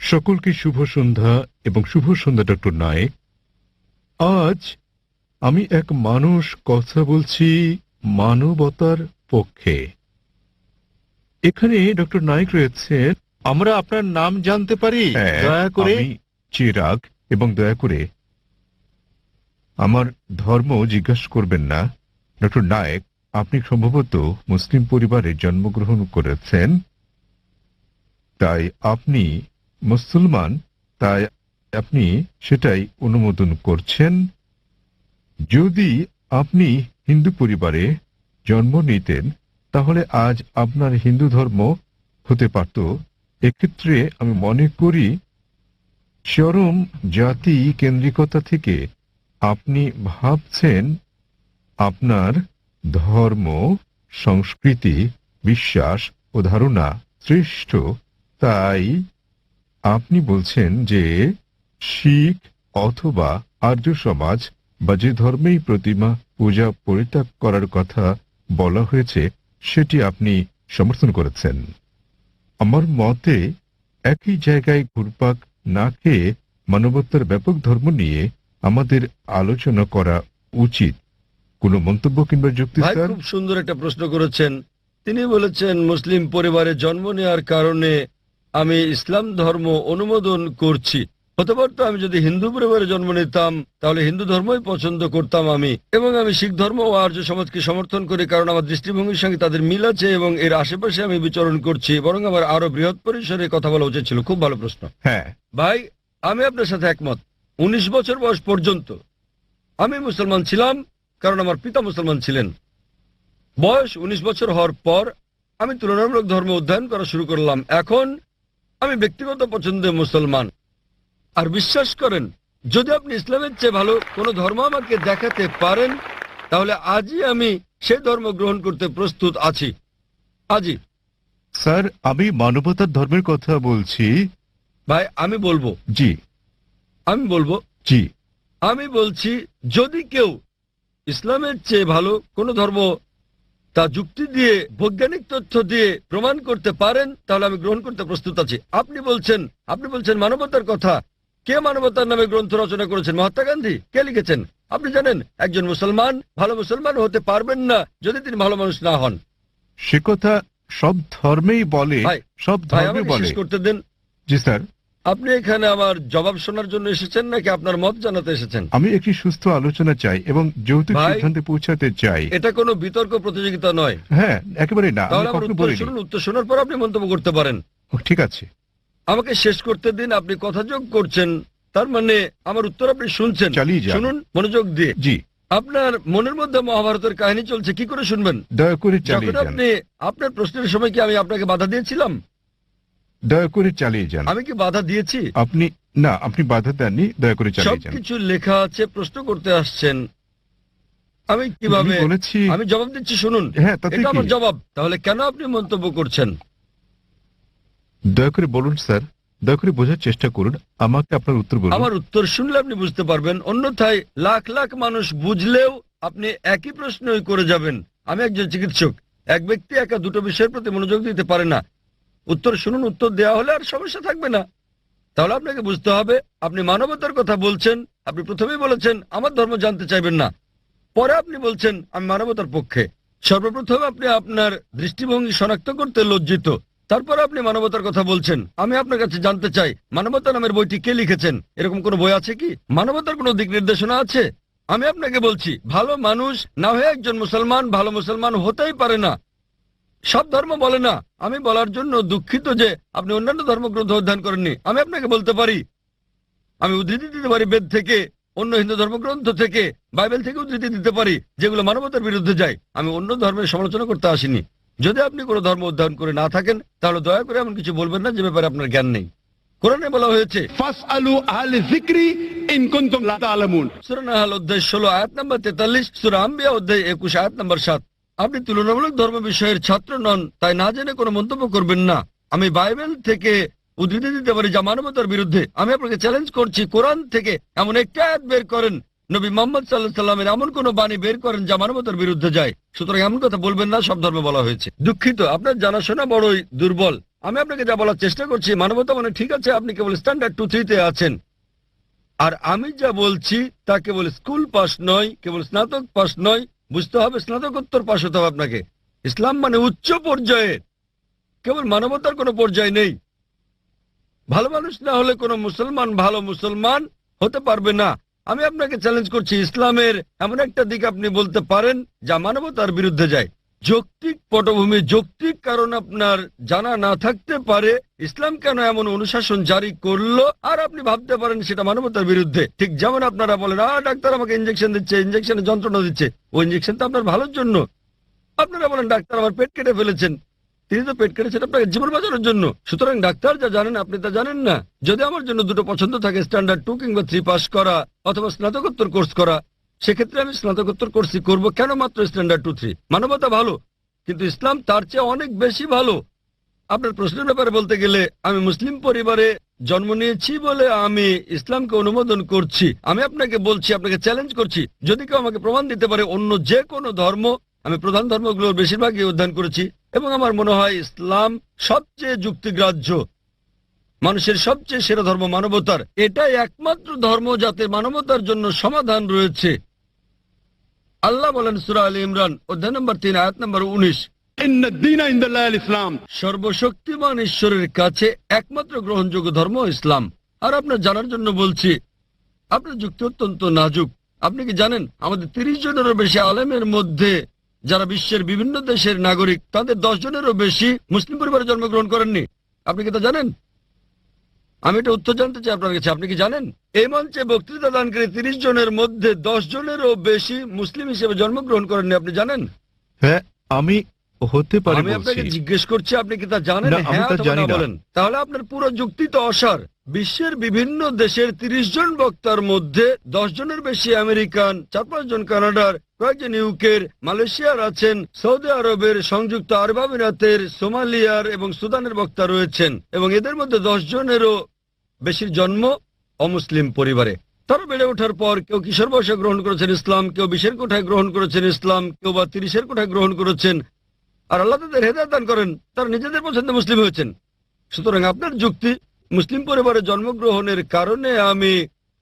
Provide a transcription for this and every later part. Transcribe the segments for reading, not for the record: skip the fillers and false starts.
সকলকে শুভ সন্ধ্যা এবং শুভ সন্ধ্যা ডক্টর নায়েক। আজ আমি এক মানুষ কথা বলছি মানবতার পক্ষে। এখানে ডক্টর নায়েক রয়েছেন। আমরা আপনার নাম জানতে পারি দয়া করে? আমি চিরাগ, এবং দয়া করে আমার ধর্ম জিজ্ঞাসা করবেন না। ডক্টর নায়েক, আপনি সম্ভবত মুসলিম পরিবারে জন্মগ্রহণ করেছেন, তাই আপনি মুসলমান, তাই আপনি সেটাই অনুমোদন করছেন। যদি আপনি হিন্দু পরিবারে জন্ম নিতেন তাহলে আজ আপনার হিন্দু ধর্ম হতে পারত। এক্ষেত্রে আমি মনে করি চরম জাতি কেন্দ্রিকতা থেকে আপনি ভাবছেন আপনার ধর্ম, সংস্কৃতি, বিশ্বাস ও ধারণা শ্রেষ্ঠ, তাই আপনি বলছেন যে শিখ অথবা আর্য সমাজ বা যে ধর্মেই প্রতিমা পূজা পরিত্যাগ করার কথা বলা হয়েছে সেটি আপনি সমর্থন করেছেন। আমার মতে একই জায়গায় ঘুরপাক না খেয়ে মানবতার ব্যাপক ধর্ম নিয়ে আমাদের আলোচনা করা উচিত। কোনো মন্তব্য কিংবা যুক্তি? স্যার, খুব সুন্দর একটা প্রশ্ন করেছেন। তিনি বলেছেন মুসলিম পরিবারে জন্ম নেওয়ার কারণে আমি ইসলাম ধর্ম অনুমোদন করছি। হতে পারতো আমি যদি হিন্দু পরিবারে জন্ম নিতাম তাহলে হিন্দু ধর্মই পছন্দ করতাম আমি, এবং আমি শিখ ধর্ম ও আর্য সমাজকে সমর্থন করি কারণ আমার দৃষ্টিভঙ্গির সঙ্গে তাদের মিল আছে এবং এর আশেপাশে আমি বিচরণ করছি। বরং আমার আরো বৃহৎ পরিসরে কথা বলা উচিত ছিল। খুব ভালো প্রশ্ন। হ্যাঁ ভাই, আমি আপনার সাথে একমত। 19 বছর বয়স পর্যন্ত আমি মুসলমান ছিলাম কারণ আমার পিতা মুসলমান ছিলেন। বয়স 19 বছর হওয়ার পর আমি তুলনামূলক ধর্ম অধ্যয়ন করা শুরু করলাম। এখন আমি ব্যক্তিগত পছন্দে মুসলমান। আর বিশ্বাস করেন, যদি আপনি ইসলামের চেয়ে ভালো কোনো ধর্ম আমাকে দেখাতে পারেন তাহলে আজই আমি সেই ধর্ম গ্রহণ করতে প্রস্তুত আছি। আজই। স্যার, আমি মানবতার ধর্মের কথা বলছি। ভাই আমি বলবো জি জি আমি বলছি যদি কেউ ইসলামের চেয়ে ভালো কোনো ধর্ম তা যুক্তি দিয়ে, বৈজ্ঞানিক তথ্য দিয়ে প্রমাণ করতে পারেন তাহলে আমি গ্রহণ করতে প্রস্তুত আছি। আপনি বলছেন মানবতার কথা। কে মানবতার নামে গ্রন্থ রচনা করেছেন? মহাত্মা গান্ধী। কে লিখেছেন? আপনি জানেন একজন মুসলমান ভালো মুসলমান হতে পারবেন না যদি তিনি ভালো মানুষ না হন। সে কথা সব ধর্মেই বলে, সব ধর্মে বলে। শেষ করতে দেন। জি স্যার। আপনি এখানে আমার জবাব শোনার জন্য এসেছেন নাকি আপনার মত জানাতে এসেছেন? আমি একটি সুস্থ আলোচনা চাই এবং যৌতুক সিদ্ধান্তে পৌঁছাতে চাই। এটা কোনো বিতর্ক প্রতিযোগিতা নয়। হ্যাঁ, একেবারে না। তাহলে আমার উত্তর শুনুন, উত্তর শোনার পর আপনি মন্তব্য করতে পারেন। ঠিক আছে। আমাকে শেষ করতে দিন। আপনি কথা যোগ করছেন, তার মানে আমার উত্তর আপনি শুনছেন। শুনুন মনোযোগ দিয়ে। জি। আপনার মনের মধ্যে মহাভারতের কাহিনী চলছে, কি করে শুনবেন? দয়া করে চালিয়ে যান। আপনি আপনার প্রশ্নের সময় কি আমি আপনাকে বাধা দিয়েছিলাম? দয়া করে চালিয়ে যান। আমি কি বাধা দিয়েছি? আপনি বাধা দেননি। দয়া করে চালিয়ে যান। সবকিছু লেখা আছে, প্রশ্ন করতে আসছেন। আমি কিভাবে বলেছি? আমি জবাব দিচ্ছি, শুনুন। হ্যাঁ, এটা আমার জবাব। তাহলে কেন আপনি মন্তব্য করছেন? দয়া করে বলুন স্যার, দয়া করে বোঝার চেষ্টা করুন। আমাকে আপনার উত্তর বলুন। আমার উত্তর শুনলে আপনি বুঝতে পারবেন, অন্যথায় লাখ লাখ মানুষ বুঝলেও আপনি একই প্রশ্নই করে যাবেন। আমি একজন চিকিৎসক। এক ব্যক্তি একা দুটো বিষয়ের প্রতি মনোযোগ দিতে পারে না। উত্তর শুনুন, উত্তর দেওয়া হলে আর সমস্যা থাকবে না। তাহলে আপনাকে বুঝতে হবে আপনি মানবতার কথা বলছেন। আপনি প্রথমেই বলেছেন আমার ধর্ম জানতে চাইবেন না, পরে আপনি বলছেন আমি মানবতার পক্ষে। সর্বপ্রথম আপনি আপনার দৃষ্টিভঙ্গি শনাক্ত করতে লজ্জিত, তারপর আপনি মানবতার কথা বলছেন। আমি আপনার কাছে জানতে চাই মানবতা নামের বইটি কে লিখেছেন? এরকম কোনো বই আছে কি? মানবতার কোনো দিক নির্দেশনা আছে? আমি আপনাকে বলছি ভালো মানুষ না হয়ে একজন মুসলমান ভালো মুসলমান হতেই পারে না। সব ধর্ম বলে না। আমি বলার জন্য দুঃখিত যে আপনি অন্যান্য ধর্মগ্রন্থ অধ্যয়ন করেননি। আমি আপনাকে বলতে পারি, আমি উদ্ধৃতি দিতে পারি বেদ থেকে, অন্য হিন্দু ধর্মগ্রন্থ থেকে, বাইবেল থেকে উদ্ধৃতি দিতে পারি যেগুলো মানবতার বিরুদ্ধে যায়। আমি অন্য ধর্মের সমালোচনা করতে আসিনি। যদি আপনি কোনো ধর্ম অধ্যয়ন করে না থাকেন তাহলে দয়া করে এমন কিছু বলবেন না যে ব্যাপারে আপনার জ্ঞান নেই। কোরআনে বলা হয়েছে ফাসআলু আহলে যিকরি ইন কুনতুম লা তা'লামুন। সূরা নাহল অধ্যায় 16 আয়াত নাম্বার 43, সূরা আম্বিয়া অধ্যায় 21 আয়াত নাম্বার 7। আপনি তুলনামূলক ধর্ম বিষয়ের ছাত্র নন, তাই না জেনে কোনো মন্তব্য করবেন না। আমি বাইবেল থেকে উদ্ধৃতি দিতে পারি যা মানবতার বিরুদ্ধে। আমি আপনাকে চ্যালেঞ্জ করছি, কোরআন থেকে এমন একটা আয়াত বের করেন, নবী মুহাম্মদ সাল্লাল্লাহু আলাইহি সাল্লামের এমন কোন বাণী বের করেন যা মানবতার বিরুদ্ধে যায়। সুতরাং এমন কথা বলবেন না সব ধর্মে বলা হয়েছে। দুঃখিত, আপনার জানাশোনা বড়ই দুর্বল। আমি আপনাকে যা বলার চেষ্টা করছি, মানবতা মানে ঠিক আছে আপনি কেবল স্ট্যান্ডার্ড 2-3-তে আছেন, আর আমি যা বলছি তা কেবল স্কুল পাস নয়, কেবল স্নাতক পাস নয়, বুঝতে হবে স্নাতকোত্তর পাস হতে হবে আপনাকে। ইসলাম মানে উচ্চ পর্যায়ে, কেবল মানবতার কোনো পর্যায় নেই। ভালো মানুষ না হলে কোনো মুসলমান ভালো মুসলমান হতে পারবে না। আমি আপনাকে চ্যালেঞ্জ করছি, ইসলামের এমন একটা দিক আপনি বলতে পারেন যা মানবতার বিরুদ্ধে যায়। যৌক্তিক পটভূমি, যৌক্তিক কারণ আপনার জানা না থাকতে পারে ইসলাম কেন এমন অনুশাসন জারি করলো, আর আপনি ভাবতে পারেন সেটা মানবতার বিরুদ্ধে। ঠিক যেমন আপনারা বলেন, ডাক্তার আমাকে ইঞ্জেকশন দিচ্ছে, ইঞ্জেকশনে যন্ত্রণা দিচ্ছে, ওই ইঞ্জেকশন তো আপনার ভালোর জন্য। আপনারা বলেন ডাক্তার আমার পেট কেটে ফেলেছেন, তিনি তো পেট কেটেছেন আপনাকে জীবন বাঁচানোর জন্য। সুতরাং ডাক্তার যা জানেন আপনি তা জানেন না। যদি আমার জন্য দুটো পছন্দ থাকে, স্ট্যান্ডার্ড 2 কিংবা 3 পাস করা অথবা স্নাতকোত্তর কোর্স করা, সেক্ষেত্রে আমি স্নাতকোত্তর কোর্সই করব। কেন মাত্র স্ট্যান্ডার্ড 2-3? মানবতা ভালো, কিন্তু ইসলাম তার চেয়ে অনেক বেশি ভালো। আপনার প্রশ্নের ব্যাপারে বলতে গেলে, আমি মুসলিম পরিবারে জন্ম নিয়েছি বলে আমি ইসলামকে অনুমোদন করছি। আমি আপনাকে বলছি, আপনাকে চ্যালেঞ্জ করছি, যদি কেউ আমাকে প্রমাণ দিতে পারে অন্য যে কোনো ধর্ম, আমি প্রধান ধর্মগুলোর বেশিরভাগই অধ্যয়ন করেছি এবং আমার মনে হয় ইসলাম সবচেয়ে যুক্তিগ্রাহ্য, মানুষের সবচেয়ে সেরা ধর্ম মানবতার। এটাই একমাত্র ধর্ম যাতে মানবতার জন্য সমাধান রয়েছে। আল্লাহ বলেন সূরা আলে ইমরান অধ্যায় নম্বর 3 আয়াত নম্বর 19, ইসলাম, সর্বশক্তিমান ঈশ্বরের কাছে একমাত্র গ্রহণযোগ্য ধর্ম ইসলাম। আর আপনার জানার জন্য বলছি, আপনার যুক্তি অত্যন্ত নাজুক। আপনি কি জানেন আমাদের 30 জনেরও বেশি আলেমের মধ্যে যারা বিশ্বের বিভিন্ন দেশের নাগরিক, তাদের 10 জনেরও বেশি মুসলিম পরিবারে জন্মগ্রহণ করেননি? আপনি কি তা জানেন? আমি এটা উত্তর জানতে চাই আপনার কাছে, আপনি কি জানেন? এই মঞ্চে বক্তৃতা দানকারী 30 জনের মধ্যে 10 জনেরও বেশি মুসলিম হিসেবে জন্মগ্রহণ করেননি, আপনি জানেন? হ্যাঁ, আমি হতে পারে আমি বলছি। আপনাকে জিজ্ঞেস করছি, আপনি কি তা জানেন? না, আমি হ্যাঁ তা অথবা জানি না না। বলেন। তাহলে আপনার পুরো যুক্তি তো অসার। বিশ্বের বিভিন্ন দেশের 30 জন বক্তার মধ্যে 10 জনের বেশি আমেরিকান, 4-5 জন কানাডার, কয়েকজন ইউকের, মালয়েশিয়ার আছেন, সৌদি আরবের, সংযুক্ত আরব আমিরাতের, সোমালিয়ার এবং সুদানের বক্তা রয়েছেন, এবং এদের মধ্যে 10 জনেরও বেশির জন্ম অমুসলিম পরিবারে। তারা বেড়ে ওঠার পর কেউ কিশোর বয়সে গ্রহণ করেছেন ইসলাম, কেউ 20-এর কোঠায় গ্রহণ করেছেন ইসলাম, কেউ বা 30-এর কোঠায় গ্রহণ করেছেন। আর আল্লাহ তাদের হেদায়েত দান করেন, তারা নিজেদের পছন্দে মুসলিম হয়েছেন। সুতরাং আপনার যুক্তি, মুসলিম পরিবারে জন্মগ্রহণের কারণে আমি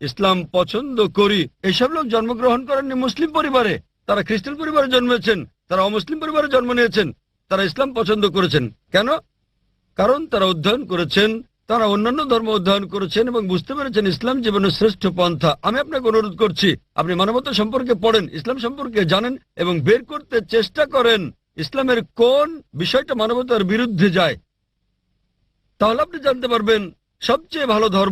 ইসলাম পছন্দ করি, এইসব লোক জন্মগ্রহণ করেননি মুসলিম পরিবারে, তারা খ্রিস্টান পরিবারে জন্মেছেন, তারা অমুসলিম পরিবারে জন্ম নিয়েছেন, তারা ইসলাম পছন্দ করেছেন। কেন? কারণ তারা অধ্যয়ন করেছেন, তারা অন্যান্য ধর্ম অধ্যয়ন করেছেন এবং বুঝতে পেরেছেন ইসলাম জীবনের শ্রেষ্ঠ পন্থা। আমি আপনাকে অনুরোধ করছি, আপনি মানবতা সম্পর্কে পড়েন, ইসলাম সম্পর্কে জানেন এবং বের করতে চেষ্টা করেন ইসলামের কোন বিষয়টা মানবতার বিরুদ্ধে যায়। তাহলে আপনি জানতে পারবেন সবচেয়ে ভালো ধর্ম